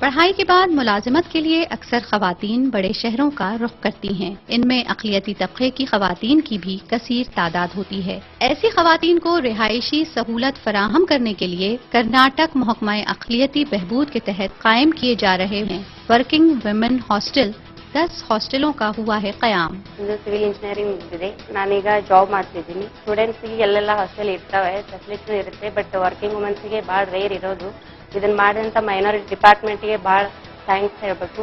پڑھائی کے بعد ملازمت کے لیے اکثر خواتین بڑے شہروں کا رخ کرتی ہیں۔ ان میں اقلیتی طبقے کی خواتین کی بھی کثیر تعداد ہوتی ہے۔ ایسی خواتین کو رہائشی سہولت فراہم کرنے کے لیے کرناٹک محکمہ اقلیتی بہبود کے تحت قائم کیے جا رہے ہیں ورکنگ ویمن ہاسٹل۔ 10 ہاسٹلوں کا ہوا ہے قیام۔ ಇದು ಸಿವಿಲ್ ಇಂಜಿನಿಯರಿಂಗ್ ಮುಗಿದಿದೆ. ನಾನೀಗ ಜಾಬ್ ಮಾಡ್ತಿದ್ದೀನಿ. ಸ್ಟೂಡೆಂಟ್ಸ್ಗೆ ಎಲ್ಲೆಲ್ಲ ಹಾಸ್ಟೆಲ್ ಇರ್ತವೆ, ಫೆಸಿಲಿಟಿ ಇರುತ್ತೆ, ಬಟ್ ವರ್ಕಿಂಗ್ ವುಮೆನ್ಸ್ಗೆ ಭಾಳ ರೇರ್ ಇರೋದು. ಇದನ್ನ ಮಾಡಿದಂಥ ಮೈನಾರಿಟಿ ಡಿಪಾರ್ಟ್ಮೆಂಟ್ಗೆ ಭಾಳ ಥ್ಯಾಂಕ್ಸ್ ಹೇಳಬೇಕು.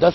10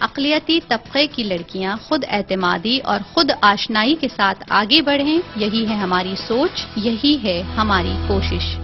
اقلیتی طبقے کی لڑکیاں خود اعتمادی اور خود آشنائی کے ساتھ آگے بڑھیں، یہی ہے ہماری سوچ، یہی ہے ہماری کوشش۔